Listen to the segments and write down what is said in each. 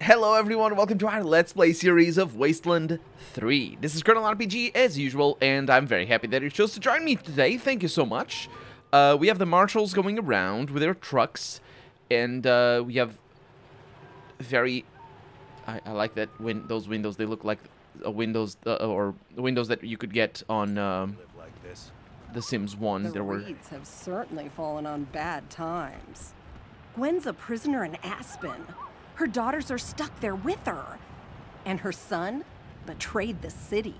Hello everyone, welcome to our Let's Play series of Wasteland 3. This is Colonel RPG as usual, and I'm very happy that you chose to join me today. Thank you so much. We have the marshals going around with their trucks, and we have very... I like that those windows, they look like windows, or windows that you could get on The Sims 1. The Reeds have certainly fallen on bad times. Gwen's a prisoner in Aspen. Her daughters are stuck there with her. And her son betrayed the city.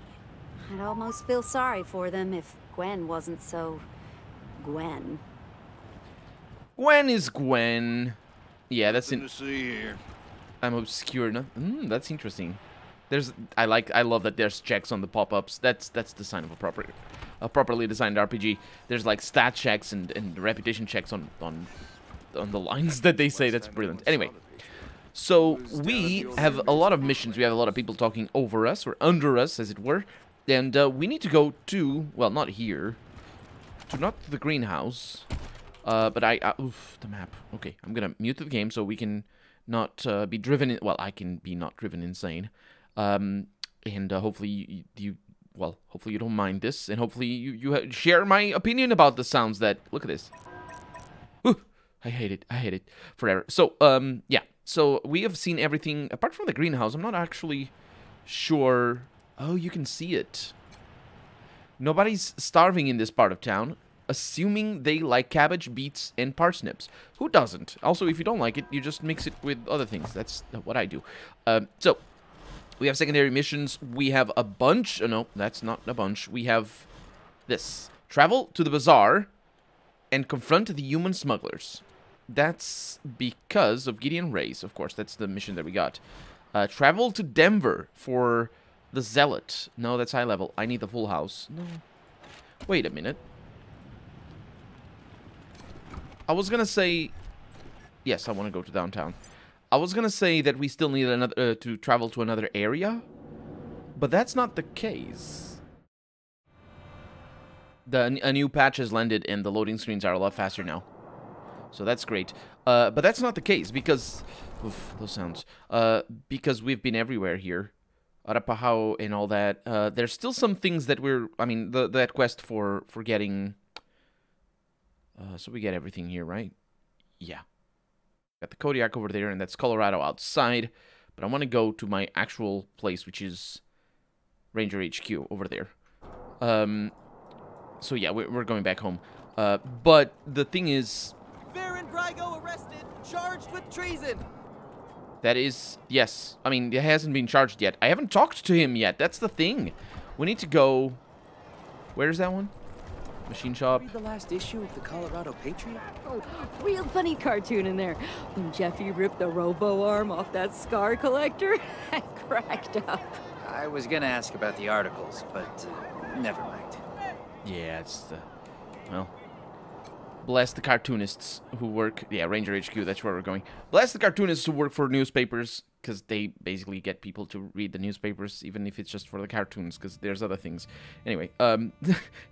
I'd almost feel sorry for them if Gwen wasn't so... Gwen. Gwen is Gwen. Yeah, that's Nothing to see here. I'm obscure. No? That's interesting. I love that there's checks on the pop-ups. That's the sign of a properly designed RPG. There's like stat checks and reputation checks on the lines that they say. That's brilliant. Anyway, so we have a lot of missions. We have a lot of people talking over us or under us, as it were, and we need to go to, well, not here, not the greenhouse, but oof, the map. Okay, I'm gonna mute the game so we can not be driven. Well, I can be not driven insane. And hopefully hopefully you don't mind this, and hopefully you share my opinion about the sounds that... Look at this. Ooh, I hate it forever. So, yeah. So, we have seen everything, apart from the greenhouse. I'm not actually sure... Oh, you can see it. Nobody's starving in this part of town, assuming they like cabbage, beets, and parsnips. Who doesn't? Also, if you don't like it, you just mix it with other things. That's what I do. So... We have secondary missions. We have a bunch. Oh, no, that's not a bunch. We have this. Travel to the bazaar and confront the human smugglers. That's because of Gideon Ray's, of course. That's the mission that we got. Travel to Denver for the Zealot. No, that's high level. I need the full house. No. Wait a minute. I was going to say... Yes, I want to go to downtown. I was gonna say that we still need another to travel to another area, but that's not the case. A new patch has landed, and the loading screens are a lot faster now, so that's great. But that's not the case because, oof, those sounds. Because we've been everywhere here, Arapaho and all that. There's still some things that that quest for getting. So we get everything here, right? Yeah. Got the Kodiak over there, and that's Colorado outside. But I want to go to my actual place, which is Ranger HQ over there. So yeah, we're going back home. But the thing is... Baron Grygo arrested, charged with treason. That is... Yes. I mean, he hasn't been charged yet. I haven't talked to him yet. That's the thing. We need to go... Where's that one? Machine shop. Read the last issue of the Colorado Patriot? Oh, real funny cartoon in there. When Jeffy ripped the robo arm off that scar collector, I cracked up. I was gonna ask about the articles, but never mind. Yeah, it's the... Well... Bless the cartoonists who work... Yeah, Ranger HQ, that's where we're going. Bless the cartoonists who work for newspapers, because they basically get people to read the newspapers, even if it's just for the cartoons, because there's other things. Anyway,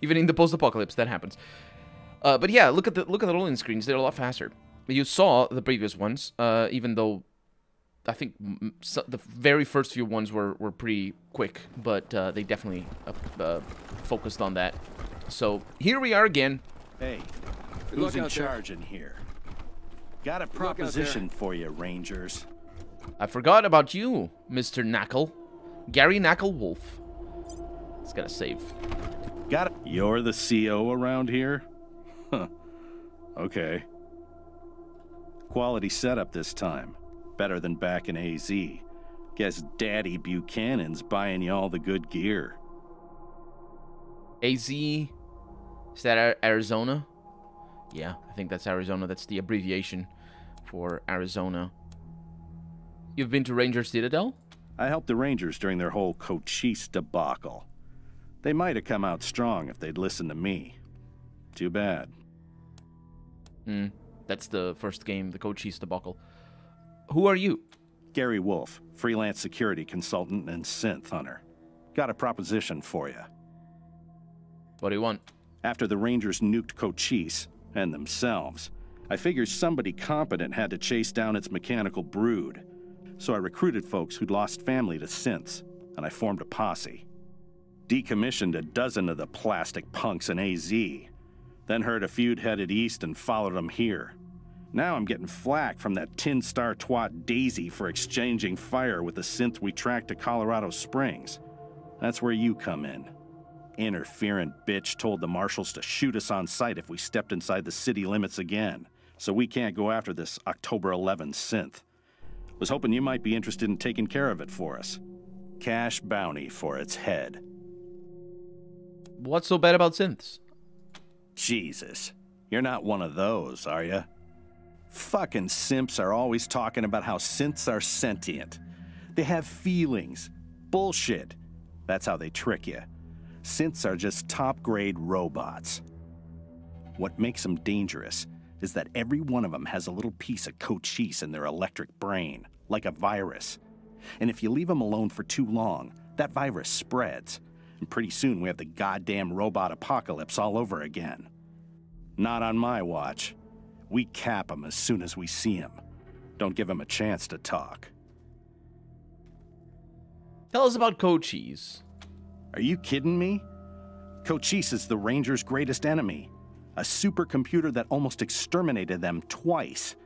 even in the post-apocalypse, that happens. But yeah, look at the rolling screens. They're a lot faster. You saw the previous ones, even though I think the very first few ones were pretty quick, but they definitely focused on that. So here we are again. Hey, who's in charge in here? Got a proposition for you, Rangers. I forgot about you, Mr. Knackle. Gary Knackle Wolf. It's gotta save. Got it. You're the CO around here? Huh. Okay. Quality setup this time. Better than back in AZ. Guess Daddy Buchanan's buying you all the good gear. AZ... Is that Arizona? Yeah, I think that's Arizona. That's the abbreviation for Arizona. You've been to Ranger Citadel? I helped the Rangers during their whole Cochise debacle. They might have come out strong if they'd listened to me. Too bad. That's the first game, the Cochise debacle. Who are you? Gary Wolf, freelance security consultant and synth hunter. Got a proposition for you. What do you want? After the Rangers nuked Cochise, and themselves, I figured somebody competent had to chase down its mechanical brood. So I recruited folks who'd lost family to synths, and I formed a posse. Decommissioned a dozen of the plastic punks in AZ, then heard a feud headed east and followed them here. Now I'm getting flack from that tin star twat Daisy for exchanging fire with the synth we tracked to Colorado Springs. That's where you come in. Interferent bitch told the marshals to shoot us on sight if we stepped inside the city limits again, so we can't go after this October-11 synth. Was hoping you might be interested in taking care of it for us. Cash bounty for its head. What's so bad about synths? Jesus, you're not one of those, are you? Fucking simps are always talking about how synths are sentient. They have feelings. Bullshit. That's how they trick you. Synths are just top-grade robots. What makes them dangerous is that every one of them has a little piece of cochise in their electric brain, like a virus. And if you leave them alone for too long, that virus spreads. And pretty soon we have the goddamn robot apocalypse all over again. Not on my watch. We cap them as soon as we see them. Don't give them a chance to talk. Tell us about cochise. Are you kidding me? Cochise is the Rangers' greatest enemy. A supercomputer that almost exterminated them twice,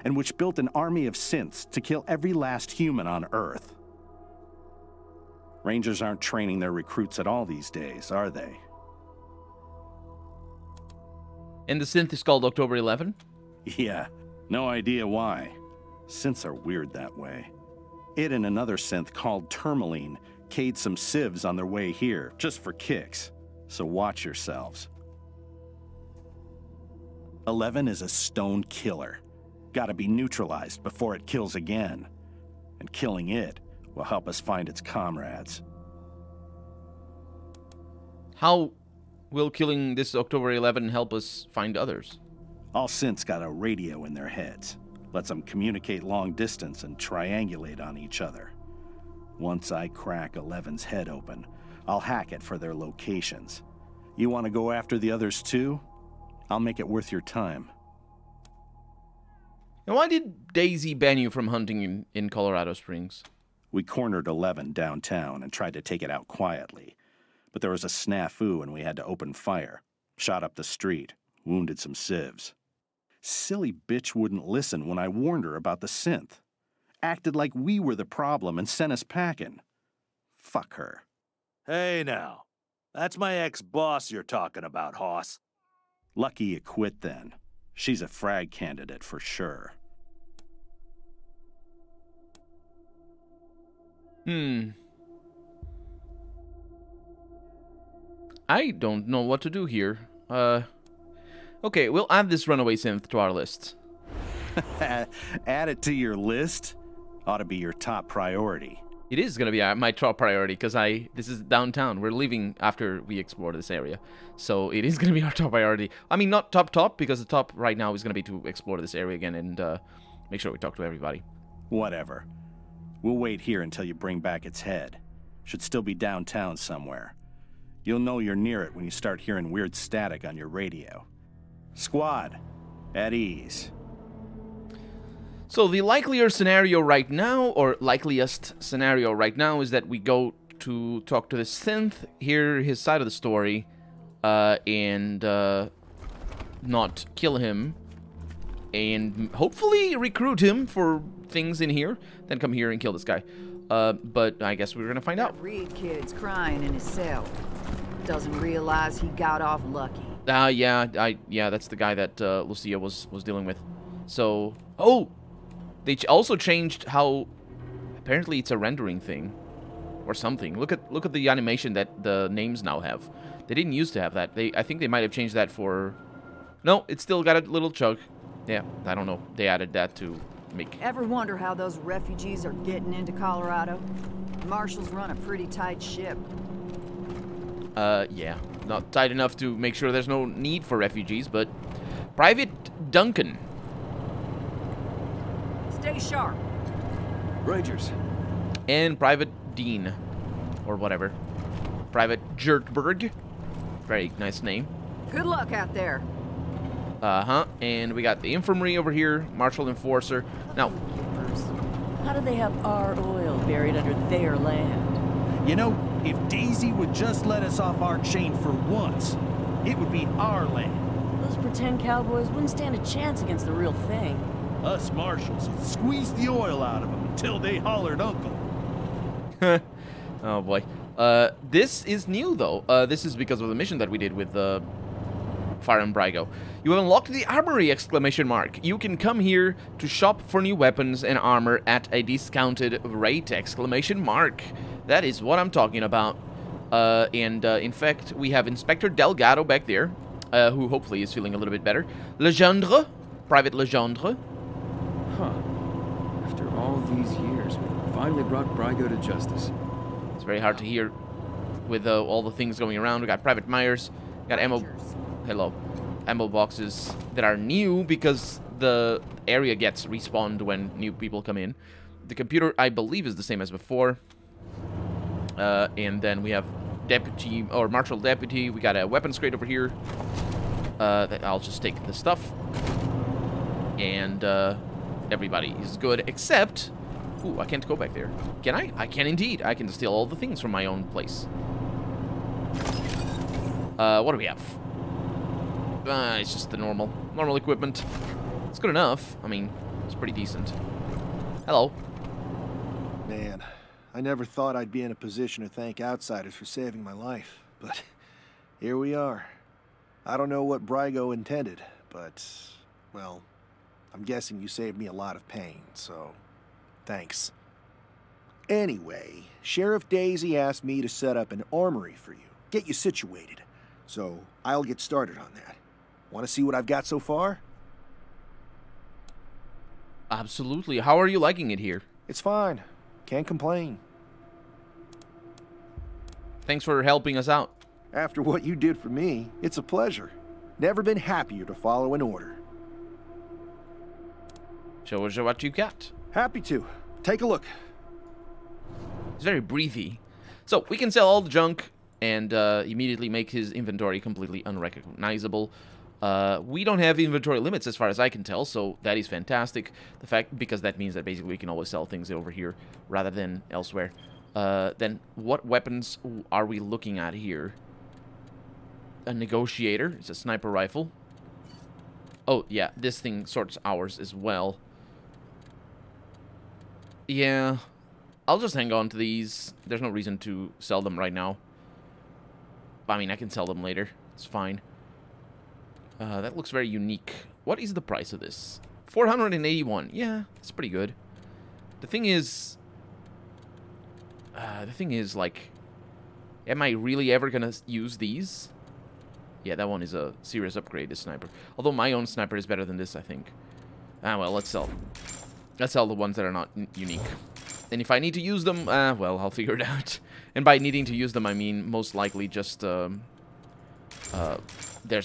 and which built an army of synths to kill every last human on Earth. Rangers aren't training their recruits at all these days, are they? And the synth is called October-11? Yeah, no idea why. Synths are weird that way. It and another synth called Tourmaline K'd some civs on their way here, just for kicks. So watch yourselves. 11 is a stone killer. Gotta be neutralized before it kills again. And killing it will help us find its comrades. How will killing this October-11 help us find others? All synths got a radio in their heads. Lets them communicate long distance and triangulate on each other. Once I crack 11's head open, I'll hack it for their locations. You want to go after the others too? I'll make it worth your time. And why did Daisy ban you from hunting in Colorado Springs? We cornered 11 downtown and tried to take it out quietly. But there was a snafu and we had to open fire. Shot up the street, wounded some civs. Silly bitch wouldn't listen when I warned her about the synth. Acted like we were the problem and sent us packing. Fuck her. Hey now, that's my ex-boss you're talking about, Hoss. Lucky you quit then. She's a frag candidate for sure. I don't know what to do here. Okay, we'll add this runaway synth to our list. Add it to your list? Ought to be your top priority. It is going to be my top priority, because this is downtown. We're leaving after we explore this area. So it is going to be our top priority. I mean, not top, because the top right now is going to be to explore this area again and make sure we talk to everybody. Whatever. We'll wait here until you bring back its head. Should still be downtown somewhere. You'll know you're near it when you start hearing weird static on your radio. Squad, at ease. So the likelier scenario right now, or likeliest scenario right now, is that we go to talk to the synth, hear his side of the story, and not kill him, and hopefully recruit him for things in here, then come here and kill this guy. But I guess we're gonna find out. That Reed kid's crying in his cell. Doesn't realize he got off lucky. Yeah, that's the guy that Lucia was dealing with. So, oh, they also changed how. Apparently, it's a rendering thing, or something. Look at the animation that the names now have. They didn't used to have that. I think they might have changed that for. No, it's still got a little chug. Yeah, I don't know. They added that to make. Ever wonder how those refugees are getting into Colorado? Marshals run a pretty tight ship. Yeah. Not tight enough to make sure there's no need for refugees, but... Private Duncan. Stay sharp. Rangers. And Private Dean. Or whatever. Private Jerkberg. Very nice name. Good luck out there. And we got the infirmary over here. Marshal Enforcer. Now, How do they have our oil buried under their land? You know, if Daisy would just let us off our chain for once, it would be our land. Those pretend cowboys wouldn't stand a chance against the real thing. Us marshals would squeeze the oil out of them until they hollered uncle. Oh boy. This is new though. This is because of the mission that we did with Fire and Brygo. You have unlocked the armory! Exclamation mark. You can come here to shop for new weapons and armor at a discounted rate! Exclamation mark. That is what I'm talking about. In fact, we have Inspector Delgado back there, who hopefully is feeling a little bit better. Legendre, Private Legendre. Huh. After all these years, we finally brought Brygo to justice. It's very hard to hear with all the things going around. We got Private Myers, got ammo. Hello. Ammo boxes that are new because the area gets respawned when new people come in. The computer, I believe, is the same as before. And then we have Deputy, or Marshal Deputy. We got a weapons crate over here. That I'll just take the stuff. And everybody is good, except... Ooh, I can't go back there. Can I? I can indeed. I can steal all the things from my own place. What do we have? It's just the normal equipment. It's good enough. I mean, it's pretty decent. Hello. Man, I never thought I'd be in a position to thank outsiders for saving my life, but here we are. I don't know what Brygo intended, but, well, I'm guessing you saved me a lot of pain, so thanks. Anyway, Sheriff Daisy asked me to set up an armory for you, get you situated, so I'll get started on that. Want to see what I've got so far? Absolutely. How are you liking it here? It's fine. Can't complain. Thanks for helping us out. After what you did for me, it's a pleasure. Never been happier to follow an order. Show us what you got. Happy to. Take a look. It's very breathy. So, we can sell all the junk and immediately make his inventory completely unrecognizable. We don't have inventory limits as far as I can tell, so that is fantastic. Because that means that basically we can always sell things over here rather than elsewhere. Then what weapons are we looking at here? A negotiator. It's a sniper rifle. Oh, yeah, this thing sorts ours as well. Yeah, I'll just hang on to these. There's no reason to sell them right now. I mean, I can sell them later. It's fine. That looks very unique. What is the price of this? 481. Yeah, it's pretty good. The thing is, like, am I really ever gonna use these? Yeah, that one is a serious upgrade, this sniper. Although my own sniper is better than this, I think. Ah, well, let's sell. Let's sell the ones that are not unique. And if I need to use them, well, I'll figure it out. And by needing to use them, I mean most likely just, there's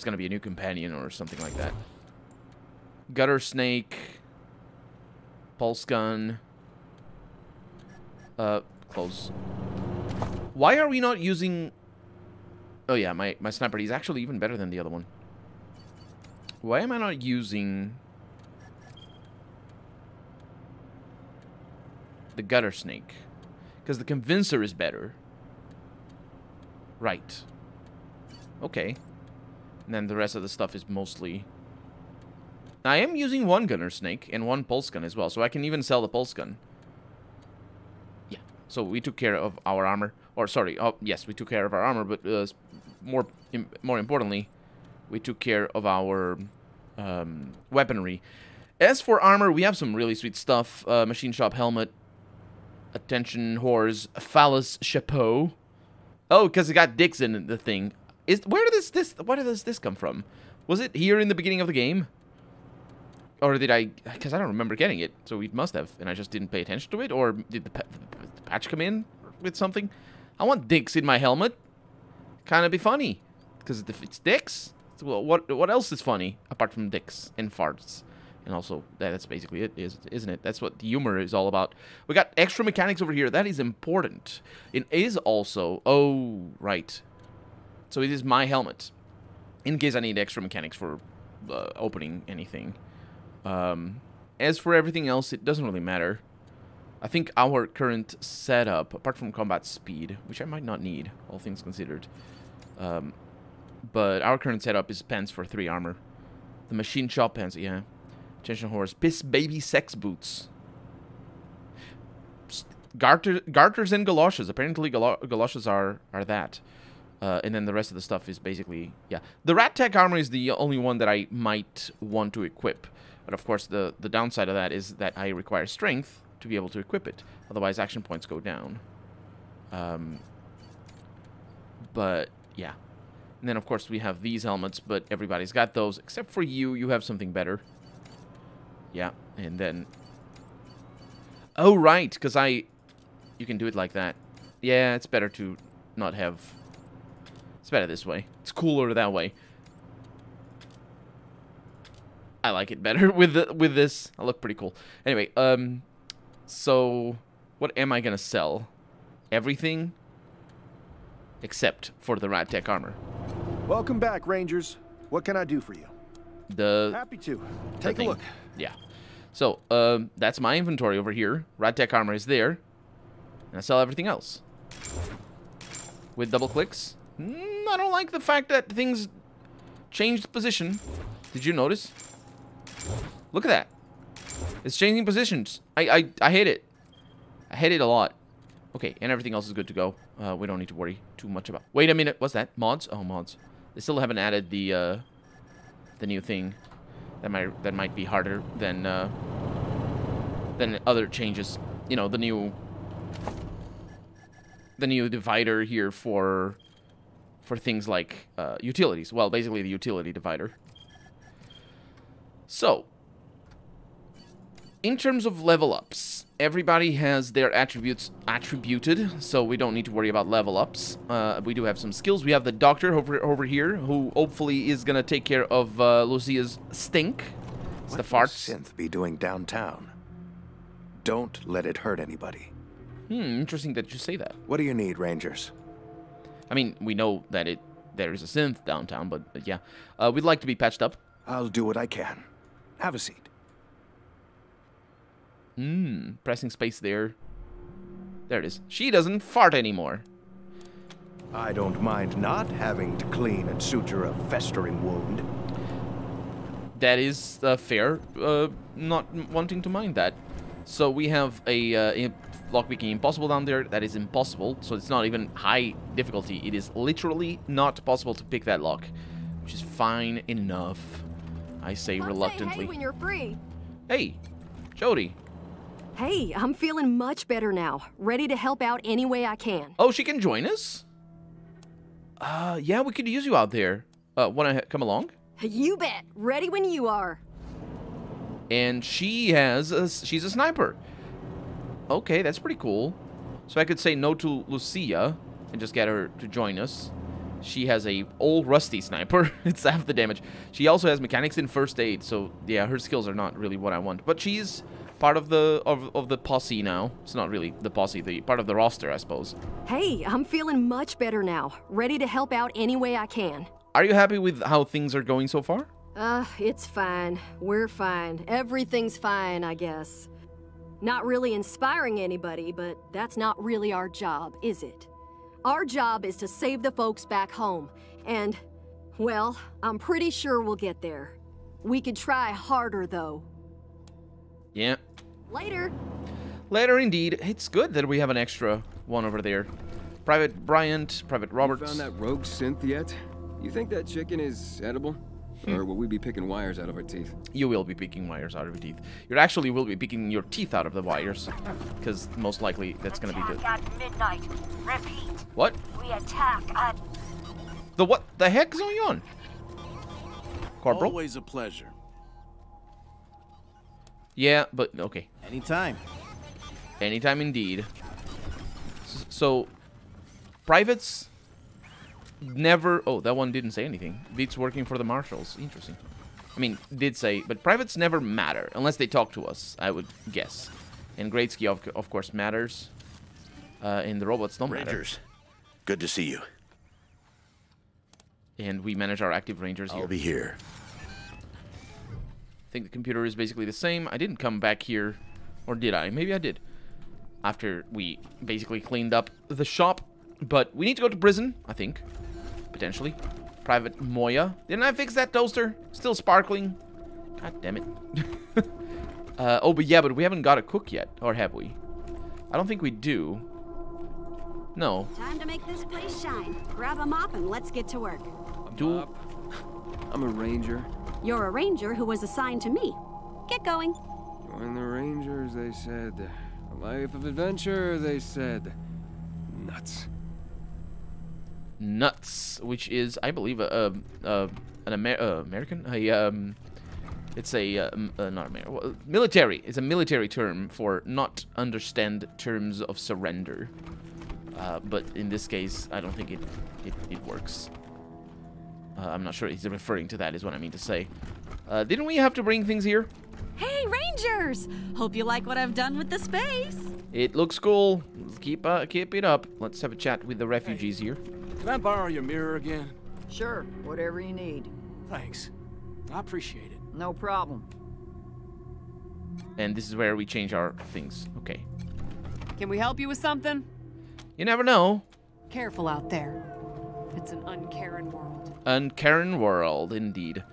gonna be a new companion or something like that. Gutter snake. Pulse gun. Close. Why are we not using... Oh yeah, my sniper is actually even better than the other one. Why am I not using... the gutter snake? Because the convincer is better. Right. Okay. And then the rest of the stuff is mostly... I am using one gunner snake and one pulse gun as well, so I can even sell the pulse gun. Yeah. So we took care of our armor. Or, sorry, oh, yes, we took care of our armor, but more importantly, we took care of our weaponry. As for armor, we have some really sweet stuff. Machine shop helmet. Attention whores. Phallus chapeau. Oh, because it got dicks in the thing. Where does this come from? Was it here in the beginning of the game? Or did I... Because I don't remember getting it, so we must have, and I just didn't pay attention to it? Or did the patch come in with something? I want dicks in my helmet. Kind of be funny. Because if it's dicks, well, what else is funny apart from dicks and farts? And also, that's basically it, isn't it? That's what the humor is all about. We got extra mechanics over here. That is important. It is also... Oh, right. So it is my helmet. In case I need extra mechanics for opening anything. As for everything else, it doesn't really matter. I think our current setup, apart from combat speed, which I might not need, all things considered, but our current setup is pants for 3 armor. The machine shop pants, yeah. Tension horse, piss baby sex boots. Garters and galoshes. Apparently galoshes are that. And then the rest of the stuff is basically, yeah. The rat tech armor is the only one that I might want to equip. But of course the downside of that is that I require strength to be able to equip it. Otherwise action points go down. But yeah. And then of course we have these helmets, but everybody's got those. Except for you, you have something better. Yeah, and then... Oh, right, because you can do it like that. Yeah, it's better to not have... It's better this way. It's cooler that way. I like it better with this. I look pretty cool. Anyway, so what am I gonna sell? Everything except for the rat tech armor. Welcome back, Rangers. What can I do for you? Happy to. Take a look. Yeah. So, that's my inventory over here. Rat tech armor is there. And I sell everything else. With double clicks. I don't like the fact that things changed position. Did you notice? Look at that. It's changing positions. I hate it. I hate it a lot. Okay, and everything else is good to go. We don't need to worry too much about... Wait a minute. What's that? Mods? Oh, mods. They still haven't added the new thing. That might be harder than other changes. You know, the new divider here for things like utilities. Well, basically the utility divider. So, in terms of level ups, everybody has their attributes attributed, so we don't need to worry about level ups. We do have some skills. We have the doctor over here, who hopefully is gonna take care of Lucia's stink. It's the farts. What will synth be doing downtown? Don't let it hurt anybody. Interesting that you say that. What do you need, Rangers? I mean, we know that there is a synth downtown, but yeah, we'd like to be patched up. I'll do what I can. Have a seat. Pressing space there. There it is. She doesn't fart anymore. I don't mind not having to clean and suture a festering wound. That is fair. Not wanting to mind that. So we have a lockpicking impossible down there. That is impossible. So it's not even high difficulty. It is literally not possible to pick that lock, which is fine enough. I say reluctantly. Say hey when you're free. Hey, Jody. Hey, I'm feeling much better now. Ready to help out any way I can. Oh, she can join us? Yeah, we could use you out there. Wanna come along? You bet. Ready when you are. And she's a sniper. Okay, that's pretty cool. So I could say no to Lucia and just get her to join us. She has a old rusty sniper. It's half the damage. She also has mechanics in first aid, so yeah, her skills are not really what I want. But she's part of the posse now. It's not really the posse, the part of the roster, I suppose. Hey, I'm feeling much better now. Ready to help out any way I can. Are you happy with how things are going so far? It's fine. We're fine. Everything's fine, I guess. Not really inspiring anybody, but that's not really our job, is it? Our job is to save the folks back home. And, well, I'm pretty sure we'll get there. We could try harder, though. Yeah. Later. Later, indeed. It's good that we have an extra one over there. Private Bryant, Private Roberts. You found that rogue synth yet? You think that chicken is edible? Or will we be picking wires out of our teeth? You will be picking wires out of your teeth. You actually will be picking your teeth out of the wires. Because most likely that's going to be the... at midnight. Repeat. What? We attack at... The what the heck is going on? Corporal? Always a pleasure. Yeah, but okay. Anytime. Anytime indeed. So, privates never... Oh, that one didn't say anything. Beats working for the marshals. Interesting. I mean, did say, but privates never matter unless they talk to us, I would guess. And Greatsky, of course, matters. And the robots don't Rangers, matter. good to see you. And we manage our active rangers here. I'll be here. I think the computer is basically the same. I didn't come back here. Or did I? Maybe I did. after we basically cleaned up the shop. But we need to go to prison, I think. Potentially. Private Moya. Didn't I fix that toaster? Still sparkling. God damn it. Oh, but yeah, but we haven't got a cook yet. Or have we? I don't think we do. No. Time to make this place shine. Grab a mop and let's get to work. I'm a ranger. You're a ranger who was assigned to me. Get going. Join the Rangers, they said. A life of adventure, they said. Nuts. Nuts, which is, I believe, an American? It's a, not American, military. It's a military term for not understand terms of surrender. But in this case, I don't think it works. I'm not sure he's referring to that, is what I mean to say. Didn't we have to bring things here? Hey, Rangers! Hope you like what I've done with the space. It looks cool. Keep it up. Let's have a chat with the refugees here. Can I borrow your mirror again? Sure, whatever you need. Thanks. I appreciate it. No problem. And this is where we change our things. Okay. Can we help you with something? You never know. Careful out there. It's an uncaring world. Uncaring world, indeed.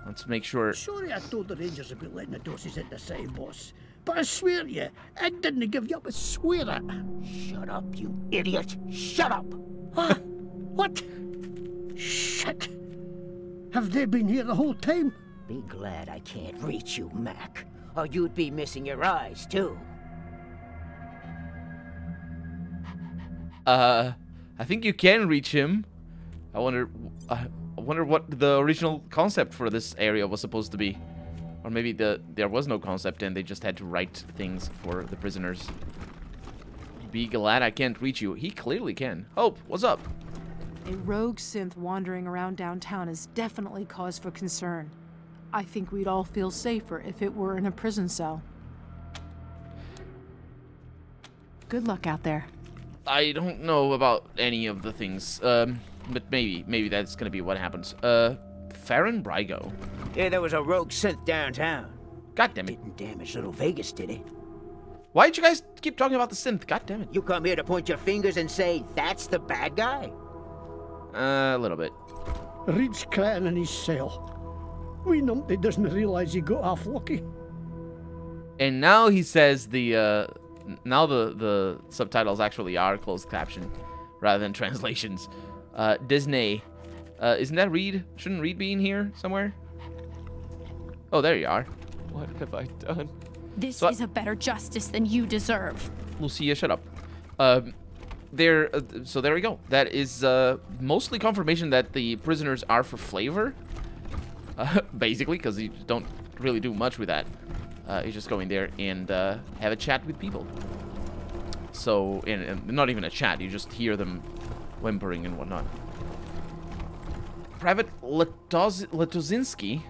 Let's make sure. Sorry I told the Rangers about letting the doses in the side, boss. But I swear to you, I didn't give you up, I swear it. Shut up, you idiot. Shut up. What? What? Shit. Have they been here the whole time? Be glad I can't reach you, Mac. Or you'd be missing your eyes, too. I think you can reach him. I wonder what the original concept for this area was supposed to be. Or maybe there was no concept and they just had to write things for the prisoners. Be glad I can't reach you. He clearly can. Hope, what's up? A rogue synth wandering around downtown is definitely cause for concern. I think we'd all feel safer if it were in a prison cell. Good luck out there. I don't know about any of the things, but maybe that's gonna be what happens. Farron Brygo. Yeah, there was a rogue synth downtown. God damn it. Didn't damage little Vegas, did it? Why'd you guys keep talking about the synth? God damn it. You come here to point your fingers and say, that's the bad guy? A little bit. Reed's crying in his cell. We numpty doesn't realize he got off lucky. And now he says now the subtitles actually are closed caption rather than translations. Disney. Isn't that Reed? Shouldn't Reed be in here somewhere? Oh, there you are. What have I done? This is a better justice than you deserve. Lucia, shut up. So there we go. That is mostly confirmation that the prisoners are for flavor. Basically, because you don't really do much with that. You just go in there and have a chat with people. So, and not even a chat, you just hear them whimpering and whatnot. Private Latozinski.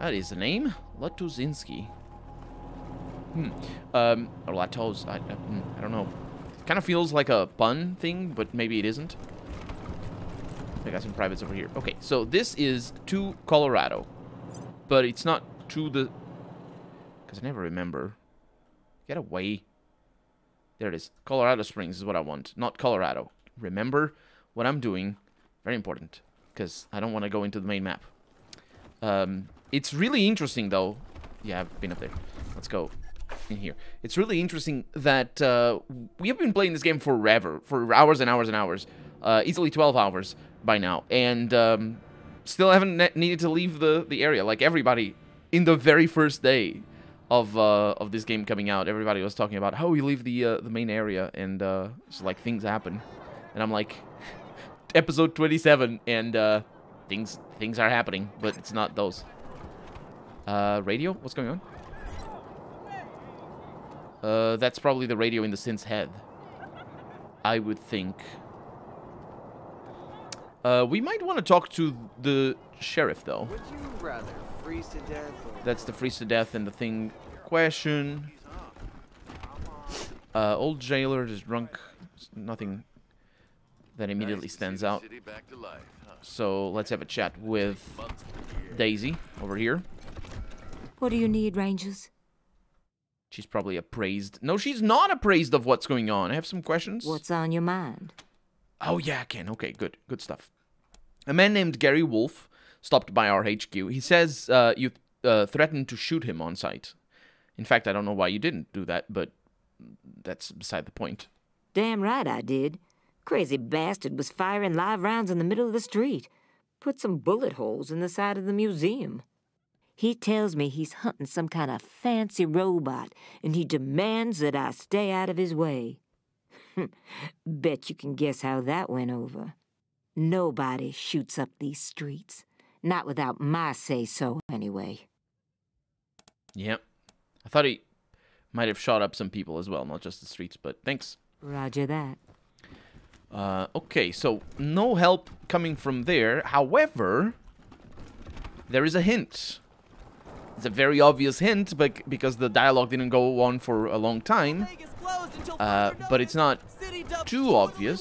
That is the name. Latozinski. Or Latos. I don't know. Kind of feels like a pun thing, but maybe it isn't. I got some privates over here. Okay, so this is to Colorado. But it's not to the... Because I never remember. Get away. There it is. Colorado Springs is what I want. Not Colorado. Remember what I'm doing. Very important. Because I don't want to go into the main map. It's really interesting, though. Yeah, I've been up there. Let's go in here. It's really interesting that we have been playing this game forever. For hours and hours and hours. Easily 12 hours by now. And still haven't needed to leave the area. Like everybody in the very first day of this game coming out, everybody was talking about how we leave the main area. And it's like things happen. And I'm like... Episode 27, and things are happening, but it's not those. Radio? What's going on? That's probably the radio in the synth's head. I would think. We might want to talk to the sheriff, though. Would you rather freeze to death? Or... That's the freeze to death and the thing question. Old jailer is drunk. Nothing that immediately stands out. So let's have a chat with Daisy over here. What do you need, Rangers? She's probably appraised. No, she's not appraised of what's going on. I have some questions. What's on your mind? Oh, yeah, I can. Okay, good. Good stuff. A man named Gary Wolf stopped by our HQ. He says you threatened to shoot him on sight. In fact, I don't know why you didn't do that, but that's beside the point. Damn right I did. Crazy bastard was firing live rounds in the middle of the street. Put some bullet holes in the side of the museum. He tells me he's hunting some kind of fancy robot, and he demands that I stay out of his way. Bet you can guess how that went over. Nobody shoots up these streets. Not without my say-so, anyway. Yep. I thought he might have shot up some people as well, not just the streets, but thanks. Roger that. Okay, so no help coming from there. However, there is a hint. It's a very obvious hint, but because the dialogue didn't go on for a long time. But it's not too obvious.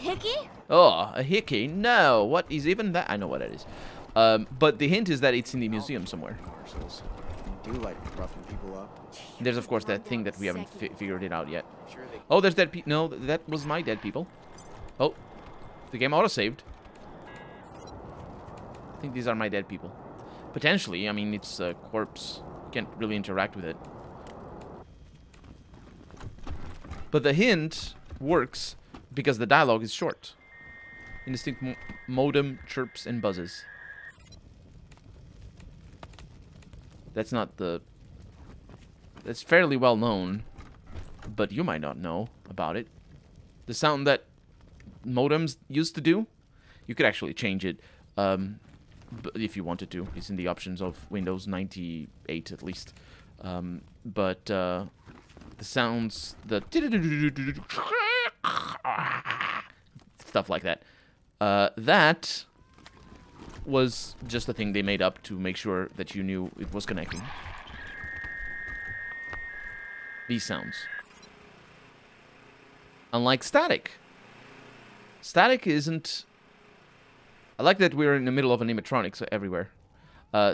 Hickey? Oh, a hickey? No, what is even that? I know what it is. But the hint is that it's in the museum somewhere. Do like roughing people up. There's of course that thing that we haven't figured it out yet. Oh, there's dead people. No, that was my dead people. Oh, the game auto-saved. I think these are my dead people. Potentially, I mean, it's a corpse. Can't really interact with it. But the hint works because the dialogue is short. Indistinct modem chirps and buzzes. That's not the... That's fairly well known, but you might not know about it. The sound that modems used to do, you could actually change it if you wanted to. It's in the options of Windows 98 at least. But the sounds, the stuff like that, that was just a thing they made up to make sure that you knew it was connecting. These sounds. Unlike static. Static isn't... I like that we're in the middle of animatronics everywhere.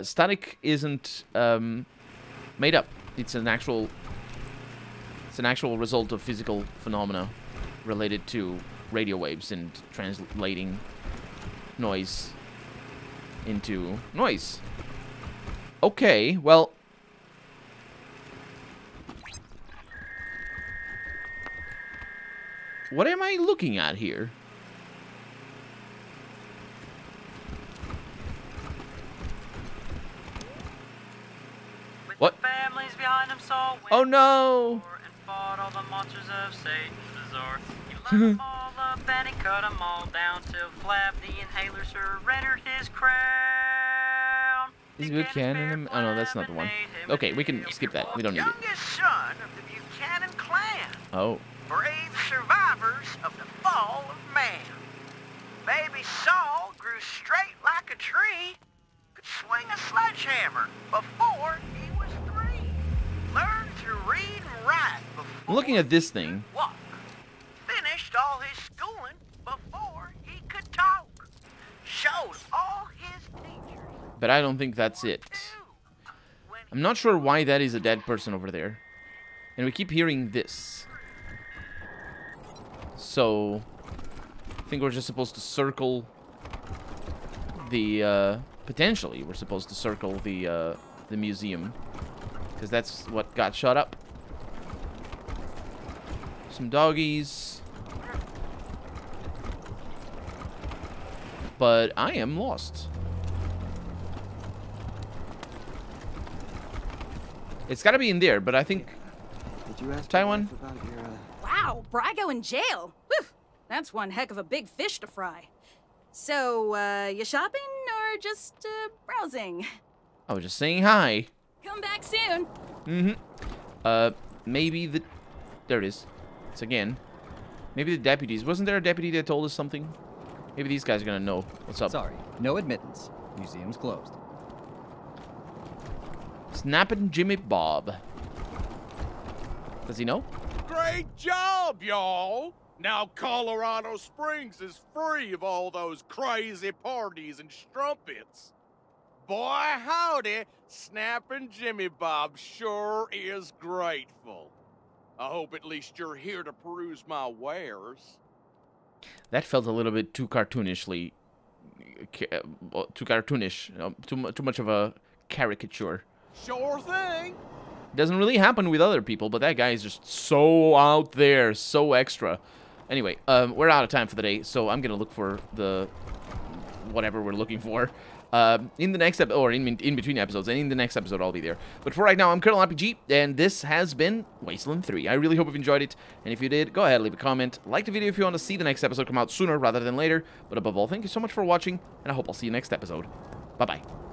Static isn't made up. It's an actual result of physical phenomena related to radio waves and translating noise into noise. Okay, well... What am I looking at here? What? Families behind him saw Oh no! And fought all the monsters of Satan's resort. He locked them all up and he cut them all down till Flap the inhaler surrendered his crown. Is Buchanan? Oh no, that's not the one. Okay, we can skip that. We don't need it. Youngest son of the Buchanan clan. Oh. Brave survivors of the fall of man. Baby Saul grew straight like a tree, could swing a sledgehammer before he was 3. Learned to read and write before I'm looking at this thing. walk. Finished all his schooling before he could talk. Showed all his teachers. But I don't think that's it. I'm not sure why that is a dead person over there. And we keep hearing this. So, I think we're just supposed to circle the, potentially, we're supposed to circle the museum. Because that's what got shut up. Some doggies. But I am lost. It's gotta be in there, but I think... Did you ask Taiwan? about your, Wow, Brago in jail. Whew, that's one heck of a big fish to fry. So, you shopping or just browsing? I was just saying hi. Come back soon. Mm-hmm. Maybe the... There it is. It's again. Maybe the deputies. Wasn't there a deputy that told us something? Maybe these guys are gonna know what's up. Sorry, no admittance. Museum's closed. Snappin' Jimmy Bob. Does he know? Great job, y'all! Now Colorado Springs is free of all those crazy parties and strumpets. Boy, howdy, Snappin' Jimmy Bob sure is grateful. I hope at least you're here to peruse my wares. That felt a little bit too cartoonishly, too cartoonish, too much of a caricature. Sure thing. Doesn't really happen with other people, but that guy is just so out there, so extra. Anyway, we're out of time for the day, so I'm gonna look for the whatever we're looking for in the next episode, or in between episodes, and in the next episode I'll be there. But for right now, I'm Colonel RPG, and this has been Wasteland 3. I really hope you've enjoyed it, and if you did, go ahead, leave a comment, like the video if you want to see the next episode come out sooner rather than later, but above all, thank you so much for watching, and I hope I'll see you next episode. Bye-bye.